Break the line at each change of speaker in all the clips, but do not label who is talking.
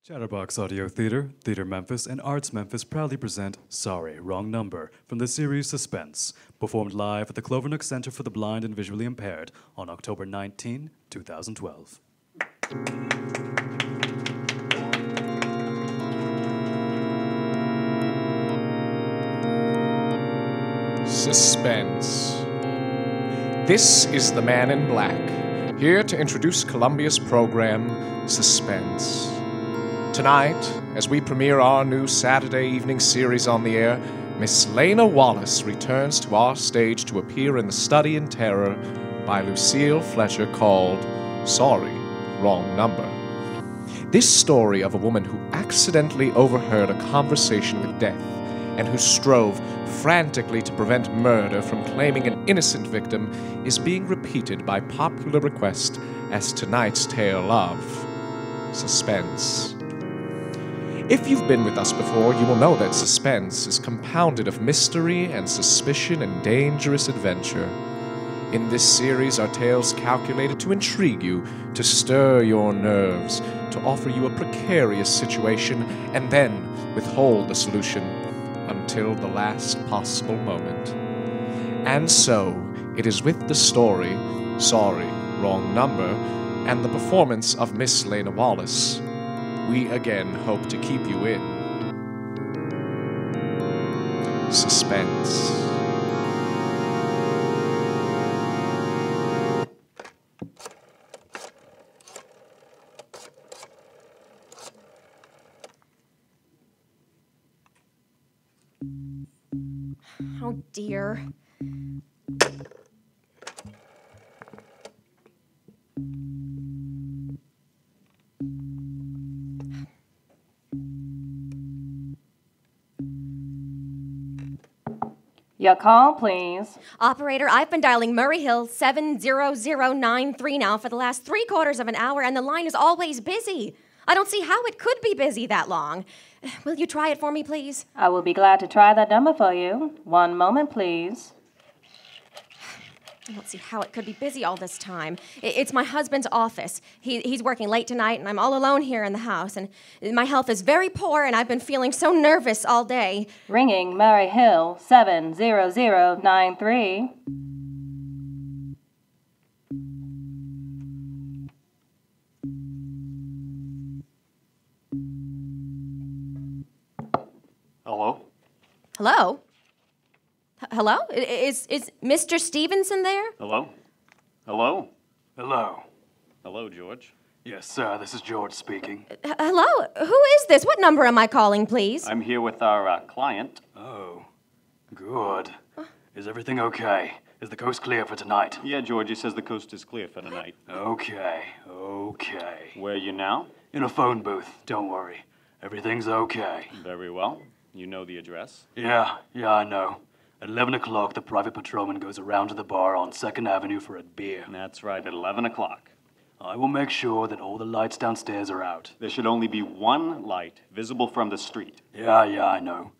Chatterbox Audio Theater, Theater Memphis, and Arts Memphis proudly present Sorry, Wrong Number from the series Suspense, performed live at the Clovernook Center for the Blind and Visually Impaired on October 19, 2012.
Suspense. This is the Man in Black, here to introduce Columbia's program, Suspense. Tonight, as we premiere our new Saturday evening series on the air, Miss Lena Wallace returns to our stage to appear in The Study in Terror by Lucille Fletcher called Sorry, Wrong Number. This story of a woman who accidentally overheard a conversation with death and who strove frantically to prevent murder from claiming an innocent victim is being repeated by popular request as tonight's tale of Suspense. If you've been with us before, you will know that suspense is compounded of mystery and suspicion and dangerous adventure. In this series are tales calculated to intrigue you, to stir your nerves, to offer you a precarious situation, and then withhold the solution until the last possible moment. And so, it is with the story, Sorry, Wrong Number, and the performance of Miss Lena Wallace, we again hope to keep you in suspense.
Oh, dear.
Your call, please.
Operator, I've been dialing Murray Hill 70093 now for the last 3/4 of an hour, and the line is always busy. I don't see how it could be busy that long. Will you try it for me, please?
I will be glad to try that number for you. One moment, please.
I don't see how it could be busy all this time. It's my husband's office. He's working late tonight, and I'm all alone here in the house. And my health is very poor, and I've been feeling so nervous all day.
Ringing Murray Hill 70093.
Hello?
Hello? Hello? Is Mr. Stevenson there?
Hello? Hello?
Hello.
Hello, George.
Yes, sir, this is George speaking.
Hello? Who is this? What number am I calling, please?
I'm here with our client.
Oh, good. Is everything okay? Is the coast clear for tonight?
Yeah, George, he says the coast is clear for tonight.
Okay.
Where are you now?
In a phone booth, don't worry. Everything's okay.
Very well. You know the address?
Yeah, I know. At 11 o'clock, the private patrolman goes around to the bar on 2nd Avenue for a beer.
That's right, at 11 o'clock.
I will make sure that all the lights downstairs are out.
There should only be one light visible from the street.
Yeah, I know.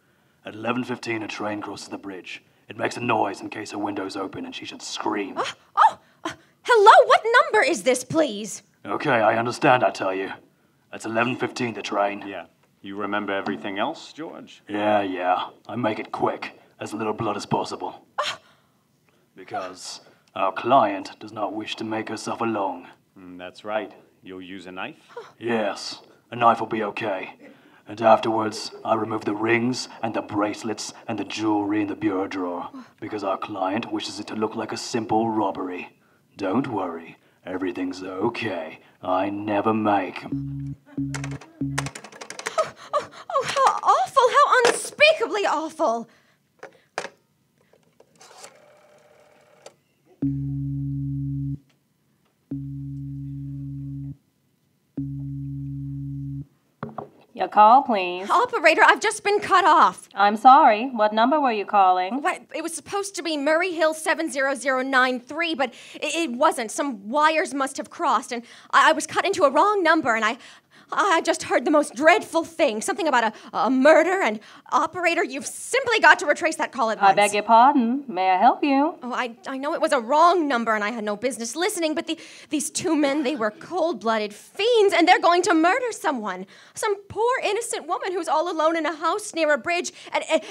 At 11:15, a train crosses the bridge. It makes a noise in case her window's open and she should scream.
Hello? What number is this, please?
Okay, I understand, I tell you. That's 11:15, the train.
Yeah. You remember everything else, George?
Yeah. I make it quick, as little blood as possible. Because our client does not wish to make her suffer long.
That's right. You'll use a knife?
Yes, a knife will be okay. And afterwards, I remove the rings and the bracelets and the jewelry in the bureau drawer. Because our client wishes it to look like a simple robbery. Don't worry, everything's okay. I never make.
Oh, how awful! How unspeakably awful!
Your call, please.
Operator, I've just been cut off.
I'm sorry. What number were you calling?
What? It was supposed to be Murray Hill 70093, but it wasn't. Some wires must have crossed, and I was cut into a wrong number, and I just heard the most dreadful thing. Something about a murder and operator. You've simply got to retrace that call at once.
I beg your pardon. May I help you?
Oh, I know it was a wrong number and I had no business listening, but these two men, they were cold-blooded fiends and they're going to murder someone. Some poor innocent woman who's all alone in a house near a bridge,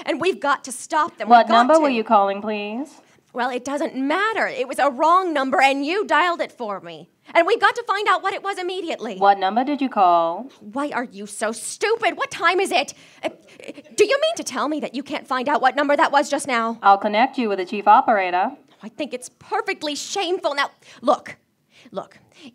and we've got to stop them.
What number were you calling, please?
Well, it doesn't matter. It was a wrong number and you dialed it for me. And we've got to find out what it was immediately.
What number did you call?
Why are you so stupid? What time is it? Do you mean to tell me that you can't find out what number that was just now?
I'll connect you with the chief operator.
I think it's perfectly shameful. Now, look,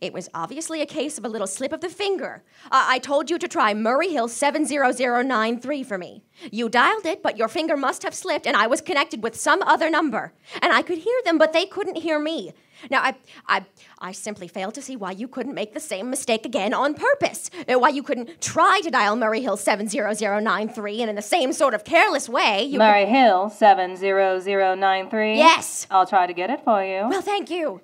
it was obviously a case of a little slip of the finger. I told you to try Murray Hill 70093 for me. You dialed it, but your finger must have slipped, and I was connected with some other number. And I could hear them, but they couldn't hear me. Now, I simply fail to see why you couldn't make the same mistake again on purpose. Why you couldn't try to dial Murray Hill 70093, and in the same sort of careless way, you
Murray Hill 70093?
Yes.
I'll try to get it for you.
Well, thank you.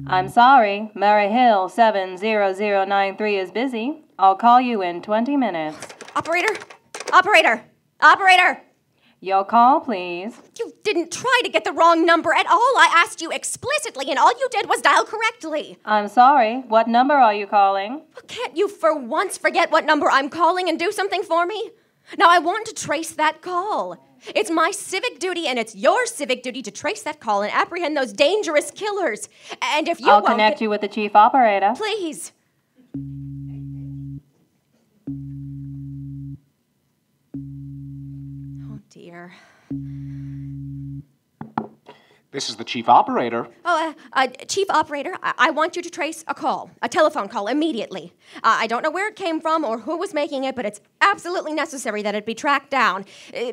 I'm sorry, Murray Hill 70093 is busy. I'll call you in 20 minutes.
Operator!
Your call, please.
You didn't try to get the wrong number at all. I asked you explicitly, and all you did was dial correctly.
I'm sorry, what number are you calling?
Can't you for once forget what number I'm calling and do something for me? Now, I want to trace that call. It's my civic duty, and it's your civic duty to trace that call and apprehend those dangerous killers. And if you
I'll connect you with the chief operator.
Please. Oh, dear.
This is the chief operator.
Oh, Chief Operator, I want you to trace a telephone call, immediately. I don't know where it came from or who was making it, but it's absolutely necessary that it be tracked down,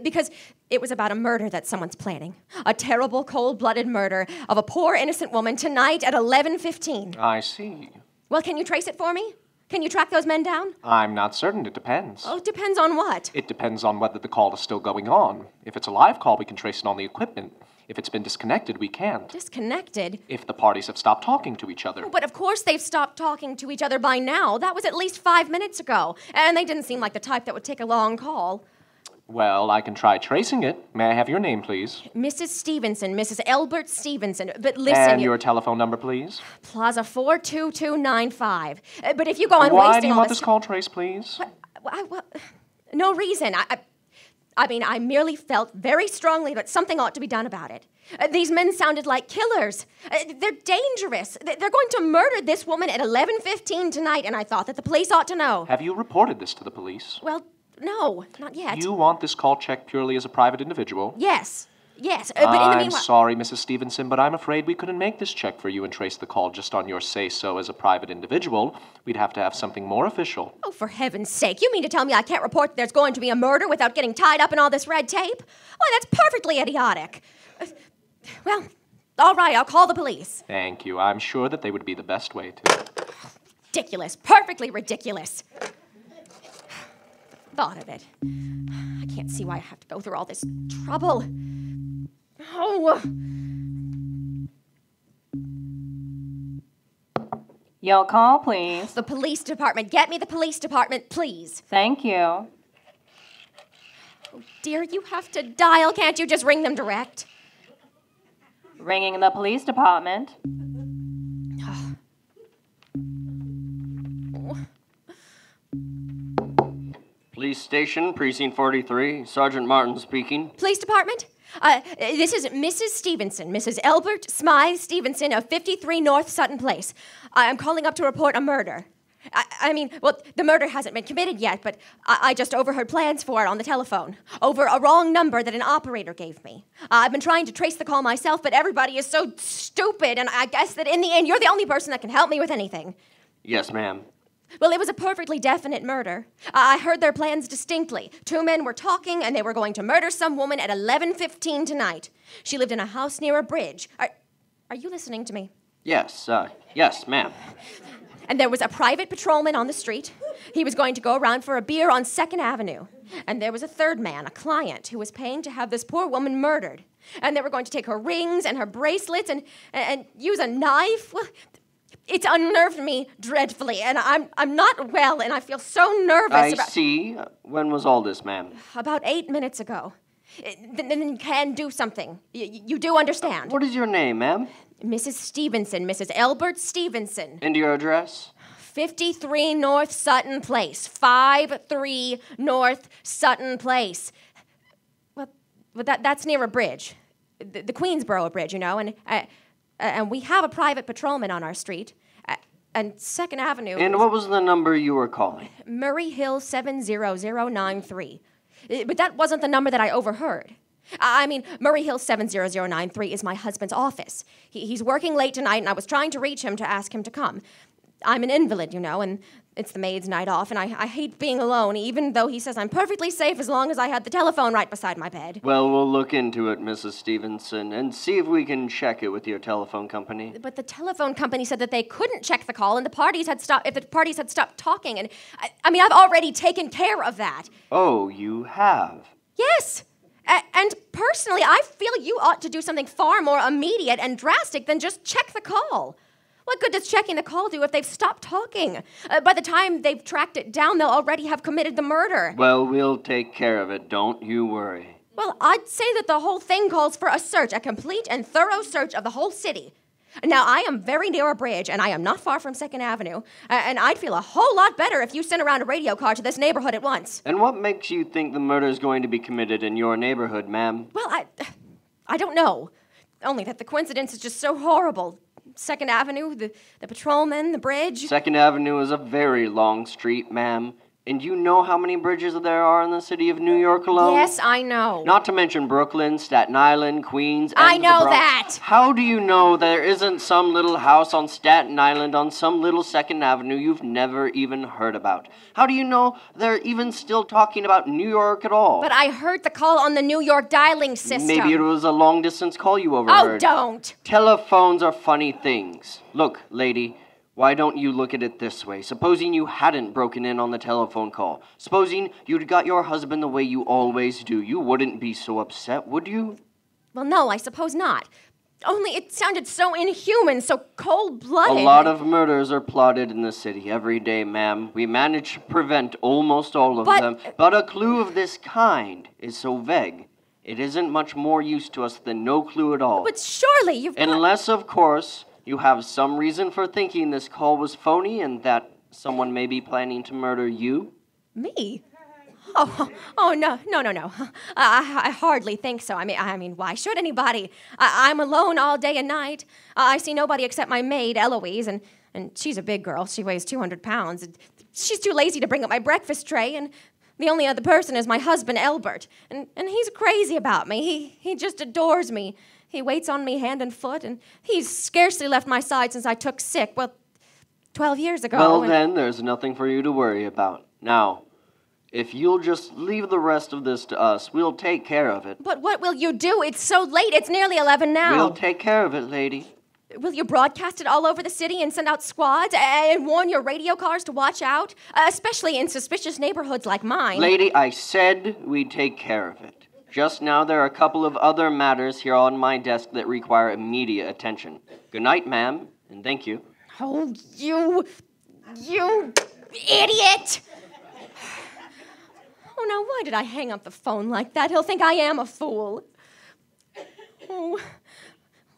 because it was about a murder that someone's planning. A terrible, cold-blooded murder of a poor, innocent woman tonight at 11:15.
I see.
Well, can you trace it for me? Can you track those men down?
I'm not certain. It depends.
Oh, it depends on what?
It depends on whether the call is still going on. If it's a live call, we can trace it on the equipment. If it's been disconnected, we can't.
Disconnected?
If the parties have stopped talking to each other.
Oh, but of course they've stopped talking to each other by now. That was at least 5 minutes ago. And they didn't seem like the type that would take a long call.
Well, I can try tracing it. May I have your name, please?
Mrs. Stevenson, Mrs. Elbert Stevenson. But listen...
And your telephone number, please?
Plaza 42295. But if you go on
Why
wasting
do you
all
want
this
this call traced, please?
no reason. I mean, I merely felt very strongly that something ought to be done about it. These men sounded like killers. They're dangerous. They're going to murder this woman at 11:15 tonight, and I thought that the police ought to know.
Have you reported this to the police?
Well, no, not yet.
You want this call checked purely as a private individual?
Yes. But in the
I'm
meanwhile...
sorry, Mrs. Stevenson, but I'm afraid we couldn't make this check for you and trace the call just on your say-so as a private individual. We'd have to have something more official.
Oh, for heaven's sake. You mean to tell me I can't report that there's going to be a murder without getting tied up in all this red tape? Why, that's perfectly idiotic. Well, all right, I'll call the police.
Thank you. I'm sure that they would be the best way to.
Ridiculous. Perfectly ridiculous. Thought of it. I can't see why I have to go through all this trouble. Oh.
Your call, please.
The police department. Get me the police department, please.
Thank you.
Oh, dear, you have to dial. Can't you just ring them direct?
Ringing the police department.
Police station, precinct 43. Sergeant Martin speaking.
Police department? This is Mrs. Stevenson, Mrs. Elbert Smythe Stevenson of 53 North Sutton Place. I'm calling up to report a murder. I mean, the murder hasn't been committed yet, but I just overheard plans for it on the telephone, over a wrong number that an operator gave me. I've been trying to trace the call myself, but everybody is so stupid, and I guess that in the end, you're the only person that can help me with anything.
Yes, ma'am.
Well, it was a perfectly definite murder. I heard their plans distinctly. 2 men were talking, and they were going to murder some woman at 11:15 tonight. She lived in a house near a bridge. Are you listening to me?
Yes, ma'am.
And there was a private patrolman on the street. He was going to go around for a beer on 2nd Avenue. And there was a third man, a client, who was paying to have this poor woman murdered. And they were going to take her rings and her bracelets and use a knife. Well, it's unnerved me dreadfully, and I'm not well, and I feel so nervous
I
about...
see. When was all this, ma'am?
About 8 minutes ago. Then you can do something. You do understand.
What is your name, ma'am?
Mrs. Stevenson, Mrs. Elbert Stevenson.
And your address?
53 North Sutton Place. 53 North Sutton Place. Well, that's near a bridge. The Queensboro Bridge, you know, and we have a private patrolman on our street. And 2nd Avenue...
And what was the number you were calling?
Murray Hill 70093. But that wasn't the number that I overheard. I mean, Murray Hill 70093 is my husband's office. He's working late tonight, and I was trying to reach him to ask him to come. I'm an invalid, you know, and it's the maid's night off, and I hate being alone, even though he says I'm perfectly safe as long as I had the telephone right beside my bed.
Well, we'll look into it, Mrs. Stevenson, and see if we can check it with your telephone company.
But the telephone company said that they couldn't check the call, and the parties had stopped talking, and I mean, I've already taken care of that.
Oh, you have?
Yes! And personally, I feel you ought to do something far more immediate and drastic than just check the call. What good does checking the call do if they've stopped talking? By the time they've tracked it down, they'll already have committed the murder.
Well, we'll take care of it. Don't you worry.
Well, I'd say that the whole thing calls for a search, a complete and thorough search of the whole city. Now, I am very near a bridge, and I am not far from 2nd Avenue, and I'd feel a whole lot better if you sent around a radio car to this neighborhood at once.
And what makes you think the murder is going to be committed in your neighborhood, ma'am?
Well, I don't know. Only that the coincidence is just so horrible. 2nd Avenue, the patrolman, the bridge.
2nd Avenue is a very long street, ma'am. And you know how many bridges there are in the city of New York alone?
Yes, I know.
Not to mention Brooklyn, Staten Island, Queens, and
I know
the Bronx.
that.
How do you know there isn't some little house on Staten Island on some little 2nd Avenue you've never even heard about? How do you know they're even still talking about New York at all?
But I heard the call on the New York dialing system.
Maybe it was a long-distance call you overheard.
Oh, don't.
Telephones are funny things. Look, lady, why don't you look at it this way? Supposing you hadn't broken in on the telephone call. Supposing you'd got your husband the way you always do. You wouldn't be so upset, would you?
Well, no, I suppose not. Only it sounded so inhuman, so cold-blooded.
A lot of murders are plotted in the city every day, ma'am. We manage to prevent almost all of them. But a clue of this kind is so vague. It isn't much more use to us than no clue at all.
But surely you've
Unless, of course, you have some reason for thinking this call was phony and that someone may be planning to murder you?
Me? Oh, no. I hardly think so. I mean, why should anybody? I'm alone all day and night. I see nobody except my maid, Eloise, and she's a big girl. She weighs 200 pounds. She's too lazy to bring up my breakfast tray, and the only other person is my husband, Albert. And he's crazy about me. He just adores me. He waits on me hand and foot, and he's scarcely left my side since I took sick, 12 years ago.
Well, then, there's nothing for you to worry about. Now, if you'll just leave the rest of this to us, we'll take care of it.
But what will you do? It's so late. It's nearly 11 now.
We'll take care of it, lady.
Will you broadcast it all over the city and send out squads and warn your radio cars to watch out, especially in suspicious neighborhoods like mine?
Lady, I said we'd take care of it. Just now, there are a couple of other matters here on my desk that require immediate attention. Good night, ma'am, and thank you.
Oh, you idiot! Oh, now why did I hang up the phone like that? He'll think I am a fool. Oh,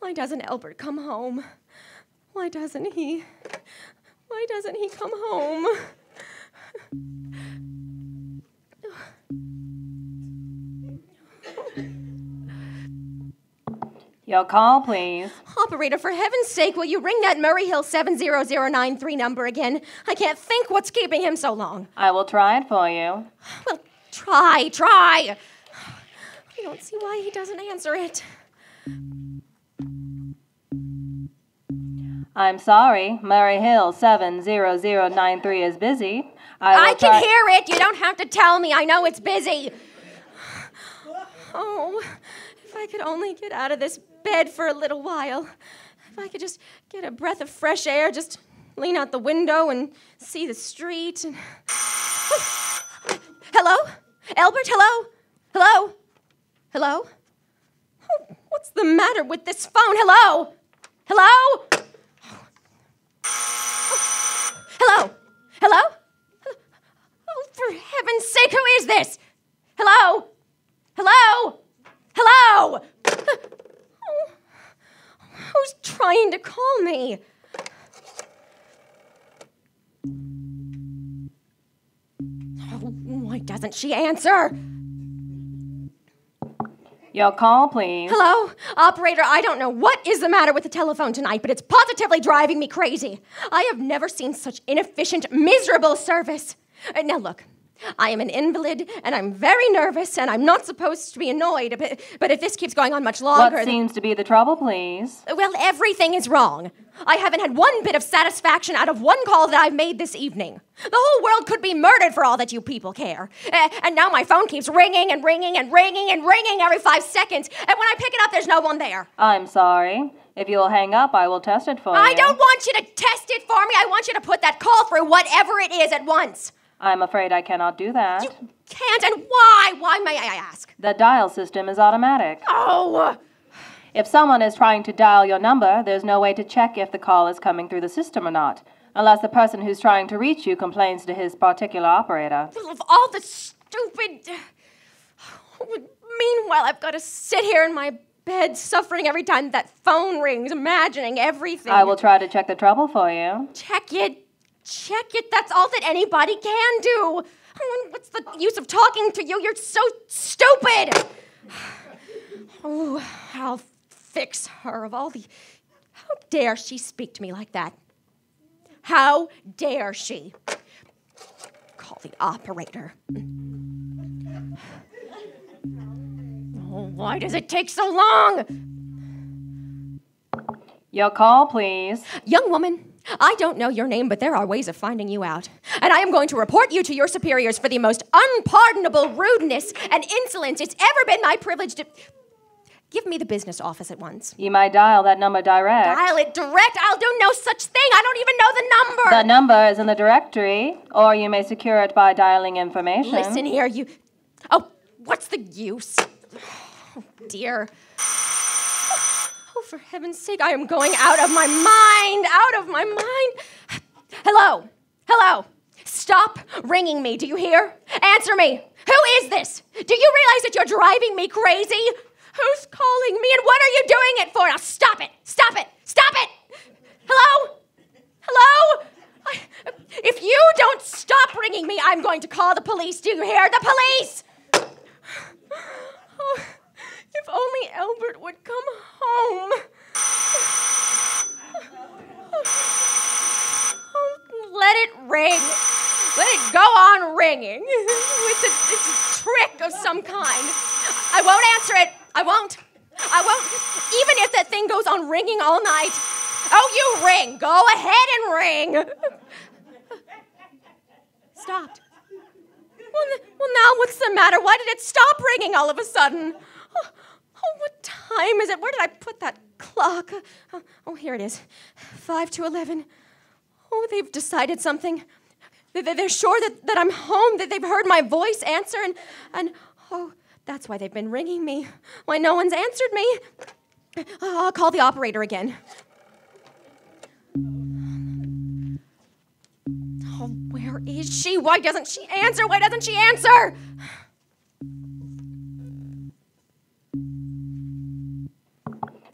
why doesn't Albert come home? Why doesn't he come home?
Your call, please.
Operator, for heaven's sake, will you ring that Murray Hill 70093 number again? I can't think what's keeping him so long.
I will try it for you.
Well, try. I don't see why he doesn't answer it.
I'm sorry, Murray Hill 70093 is busy.
I can hear it. You don't have to tell me. I know it's busy. Oh, if I could only get out of this bed for a little while. If I could just get a breath of fresh air, just lean out the window and see the street. And... Hello? Albert, hello? Hello? Hello? Oh, What's the matter with this phone? Hello? Hello? Hello? Hello? Oh, for heaven's sake, who is this? Hello? Hello? Hello? Oh, who's trying to call me? Oh, why doesn't she answer?
Your call, please.
Hello? Operator, I don't know what is the matter with the telephone tonight, but it's positively driving me crazy. I have never seen such inefficient, miserable service. Now look, I am an invalid, and I'm very nervous, and I'm not supposed to be annoyed, but if this keeps going on much longer...
What seems to be the trouble, please?
Well, everything is wrong. I haven't had one bit of satisfaction out of one call that I've made this evening. The whole world could be murdered for all that you people care. And now my phone keeps ringing and ringing and ringing and ringing every 5 seconds, and when I pick it up, there's no one there.
I'm sorry. If you'll hang up, I will test it for you.
I don't want you to test it for me. I want you to put that call through, whatever it is, at once.
I'm afraid I cannot do that.
You can't, and why? Why, may I ask?
The dial system is automatic.
Oh,
If someone is trying to dial your number, there's no way to check if the call is coming through the system or not, unless the person who's trying to reach you complains to his particular operator.
of all the stupid... Meanwhile, I've got to sit here in my bed suffering every time that phone rings, imagining everything.
I will try to check the trouble for you.
Check it. Check it. That's all that anybody can do. Oh, what's the use of talking to you? You're so stupid. Oh, I'll fix her of all the... How dare she speak to me like that? How dare she? Call the operator. Oh, why does it take so long?
Your call, please.
Young woman, I don't know your name, but there are ways of finding you out. And I am going to report you to your superiors for the most unpardonable rudeness and insolence it's ever been my privilege to... Give me the business office at once.
You might dial that number direct.
Dial it direct? I'll do no such thing. I don't even know the number.
The number is in the directory, or you may secure it by dialing information.
Listen here, you... Oh, what's the use? Oh, dear. Oh, for heaven's sake, I am going out of my mind. Out of my mind. Hello? Hello? Stop ringing me. Do you hear? Answer me. Who is this? Do you realize that you're driving me crazy? Who's calling me and what are you doing it for? Now stop it! Stop it! Stop it! Hello? Hello? If you don't stop ringing me, I'm going to call the police. Do you hear? The police! Oh, if only Albert would come home. Oh, let it ring. Let it go on ringing. It's a trick of some kind. I won't answer it. I won't. Even if that thing goes on ringing all night. Oh, you ring. Go ahead and ring. Stopped. Well, now what's the matter? Why did it stop ringing all of a sudden? Oh, what time is it? Where did I put that clock? Oh, here it is. 5 to 11. Oh, they've decided something. They're sure that I'm home, that they've heard my voice answer, and oh, that's why they've been ringing me. Why no one's answered me. I'll call the operator again. Oh, where is she? Why doesn't she answer? Why doesn't she answer?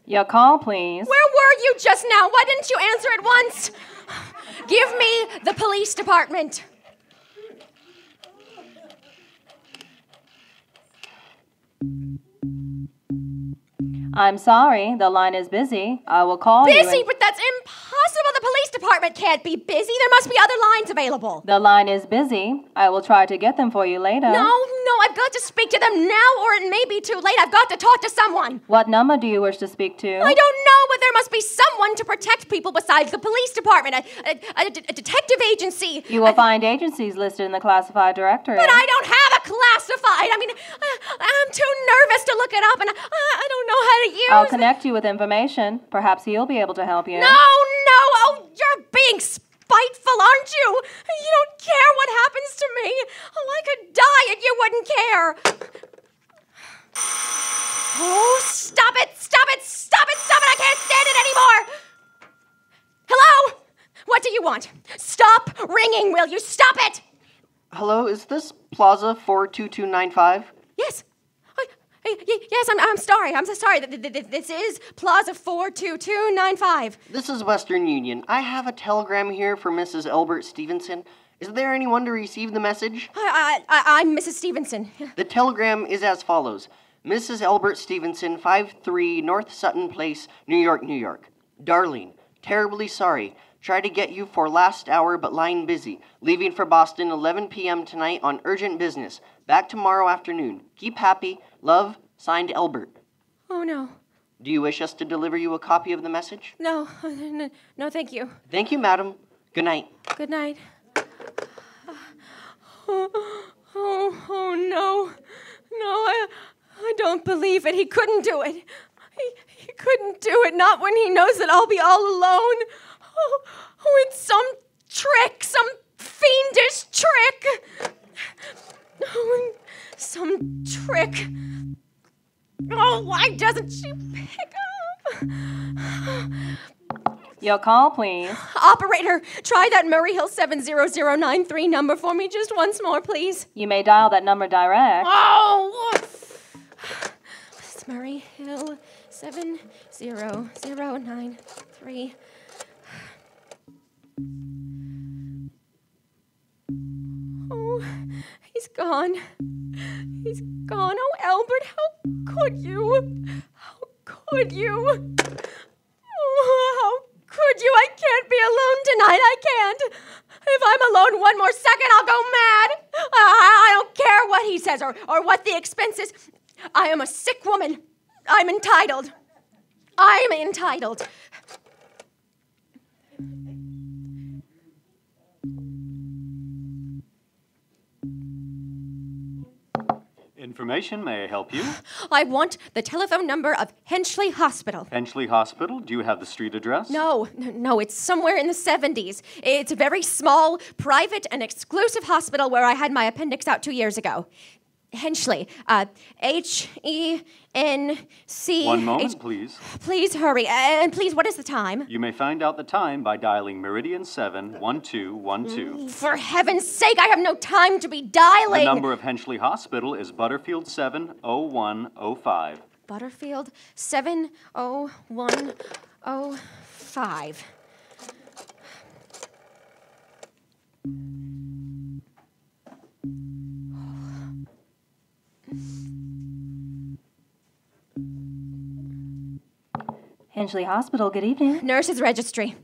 Your call, please.
Where were you just now? Why didn't you answer at once? Give me the police department.
I'm sorry, the line is busy. I will call you.
Busy? But that's impossible. The police department can't be busy. There must be other lines available.
The line is busy. I will try to get them for you later.
No, I've got to speak to them now, or it may be too late. I've got to talk to someone.
What number do you wish to speak to?
I don't know, but there must be someone to protect people besides the police department, a detective agency.
You will find agencies listed in the classified directory.
But I don't have a classified. I mean, I'm too nervous to look it up, and I don't know how to use
I'll connect you with information. Perhaps he'll be able to help you.
No! Oh, you're being spiteful, aren't you? You don't care what happens to me. Oh, I could die and you wouldn't care. Oh, stop it! Stop it! Stop it! Stop it! I can't stand it anymore! Hello? What do you want? Stop ringing, will you? Stop it!
Hello, is this Plaza 42295?
Yes. Yes, I'm sorry. I'm so sorry. This is Plaza 42295.
This is Western Union. I have a telegram here for Mrs. Elbert Stevenson. Is there anyone to receive the message?
I'm Mrs. Stevenson.
The telegram is as follows. Mrs. Elbert Stevenson, 53 North Sutton Place, New York, New York. Darling, terribly sorry. Try to get you for last hour, but line busy. Leaving for Boston 11 p.m. tonight on urgent business. Back tomorrow afternoon. Keep happy. Love, signed Elbert.
Oh, no.
Do you wish us to deliver you a copy of the message?
No, thank you.
Thank you, madam. Good night.
Good night. Oh, no. No, I don't believe it. He couldn't do it. He couldn't do it, not when he knows that I'll be all alone. Oh, it's some trick, some fiendish trick. Oh, some trick. Oh, why doesn't she pick up?
Your call, please.
Operator, try that Murray Hill 70093 number for me just once more, please.
You may dial that number direct.
Oh! It's Murray Hill 70093. Oh, he's gone. He's gone. Oh, Albert, how could you? How could you? Oh, how could you? I can't be alone tonight. I can't. If I'm alone one more second, I'll go mad. I don't care what he says or what the expense is. I am a sick woman. I'm entitled. I'm entitled.
Information, may I help you?
I want the telephone number of Henchley Hospital.
Henchley Hospital, do you have the street address?
No, it's somewhere in the 70s. It's a very small, private, and exclusive hospital where I had my appendix out 2 years ago. Henchley, H-E-N-C...
One moment, please.
Please hurry, and please, what is the time?
You may find out the time by dialing Meridian 71212.
For heaven's sake, I have no time to be dialing!
The number of Henchley Hospital is Butterfield 70105.
Butterfield 70105.
Henchley Hospital, good evening.
Nurses registry.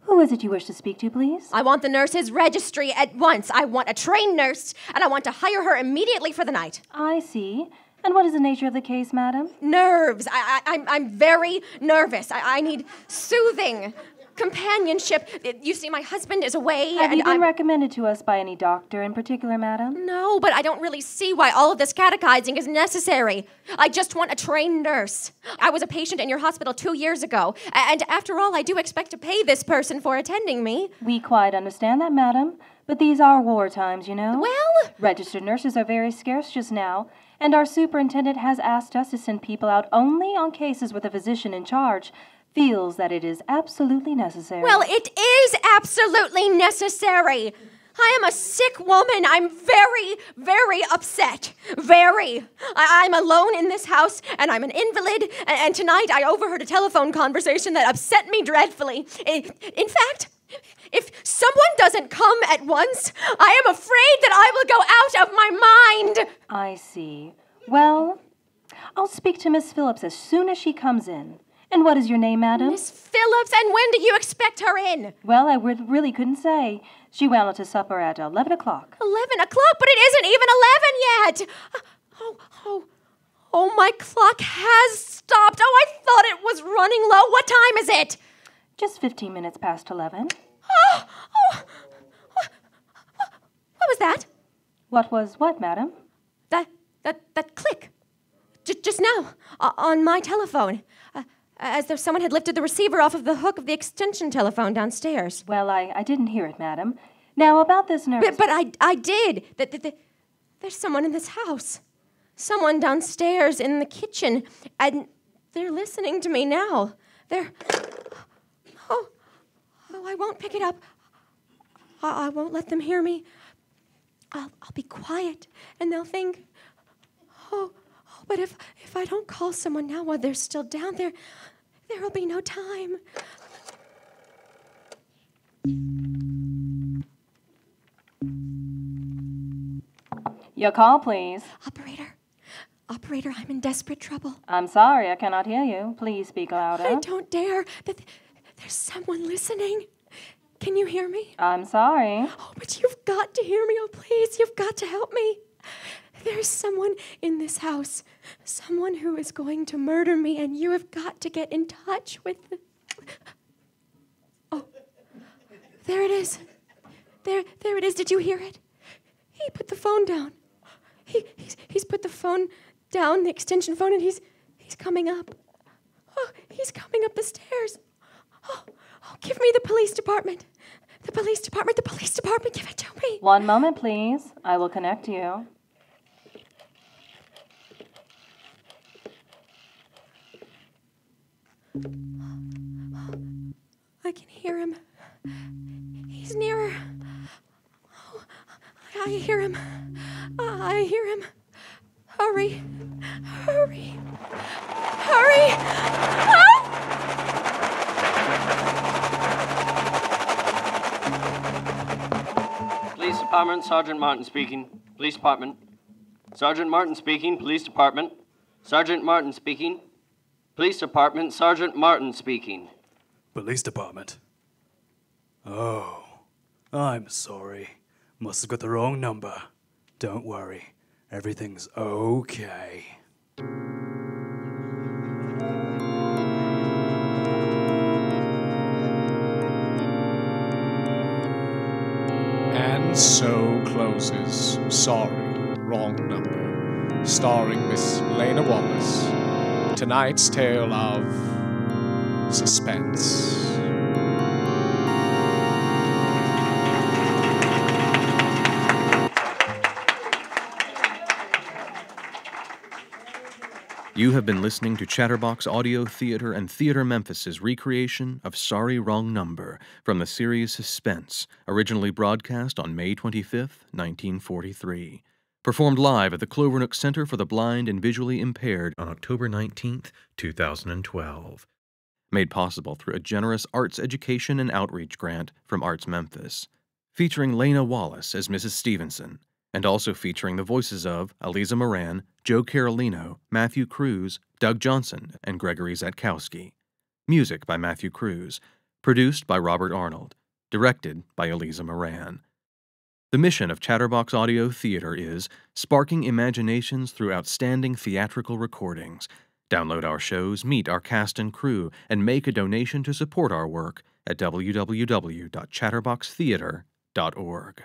Who is it you wish to speak to, please?
I want the nurses registry at once. I want a trained nurse, and I want to hire her immediately for the night.
I see. And what is the nature of the case, madam?
Nerves. I'm very nervous. I need soothing, companionship. You see, my husband is away,
Have
and
you been recommended to us by any doctor in particular, madam?
No, but I don't really see why all of this catechizing is necessary. I just want a trained nurse. I was a patient in your hospital 2 years ago, and after all, I do expect to pay this person for attending me.
We quite understand that, madam. But these are war times, you know.
Well...
Registered nurses are very scarce just now, and our superintendent has asked us to send people out only on cases with a physician in charge feels that it is absolutely necessary.
Well, it is absolutely necessary. I am a sick woman. I'm very, very upset. Very. I'm alone in this house, and I'm an invalid, and tonight I overheard a telephone conversation that upset me dreadfully. In fact, if someone doesn't come at once, I am afraid that I will go out of my mind.
I see. Well, I'll speak to Miss Phillips as soon as she comes in. And what is your name, madam?
Miss Phillips, and when do you expect her in?
Well, I really couldn't say. She went out to supper at 11 o'clock.
11 o'clock? But it isn't even 11 yet. Oh, my clock has stopped. Oh, I thought it was running low. What time is it?
Just 15 minutes past 11.
What was that?
What was what, madam?
That click. Just now, on my telephone. As though someone had lifted the receiver off of the hook of the extension telephone downstairs.
Well, I didn't hear it, madam. Now, about this nurse...
But I did. There's someone in this house. Someone downstairs in the kitchen. And They're listening to me now. They're... Oh, I won't pick it up. I won't let them hear me. I'll be quiet, and they'll think, but if I don't call someone now while they're still down there, there'll be no time.
Your call, please.
Operator, I'm in desperate trouble.
I'm sorry, I cannot hear you. Please speak louder.
I don't dare. There's someone listening. Can you hear me?
I'm sorry.
Oh, but you've got to hear me. Oh, please, you've got to help me. There's someone in this house, someone who is going to murder me, and you have got to get in touch with the... Oh, there it is. There it is. Did you hear it? He put the phone down. He's put the phone down, the extension phone, and he's coming up. Oh, he's coming up the stairs. Oh, give me the police department. The police department, give it to me.
One moment, please. I will connect you.
I can hear him. He's nearer. Oh, I hear him. I hear him. Hurry. Hurry. Hurry. Ah!
Police Department, Sergeant Martin speaking. Police Department. Sergeant Martin speaking. Police Department. Sergeant Martin speaking. Police Department, Sergeant Martin speaking.
Police department. Oh, I'm sorry. Must have got the wrong number. Don't worry. Everything's okay.
And so closes Sorry, Wrong Number, starring Miss Lena Wallace. Tonight's tale of suspense.
You have been listening to Chatterbox Audio Theater and Theater Memphis' recreation of Sorry, Wrong Number from the series Suspense, originally broadcast on May 25th, 1943. Performed live at the Clovernook Center for the Blind and Visually Impaired on October 19th, 2012. Made possible through a generous arts education and outreach grant from Arts Memphis. Featuring Lena Wallace as Mrs. Stevenson, and also featuring the voices of Eliza Moran, Joe Carolino, Matthew Cruz, Doug Johnson, and Gregory Zatkowski. Music by Matthew Cruz. Produced by Robert Arnold. Directed by Eliza Moran. The mission of Chatterbox Audio Theater is sparking imaginations through outstanding theatrical recordings. Download our shows, meet our cast and crew, and make a donation to support our work at www.chatterboxtheater.org.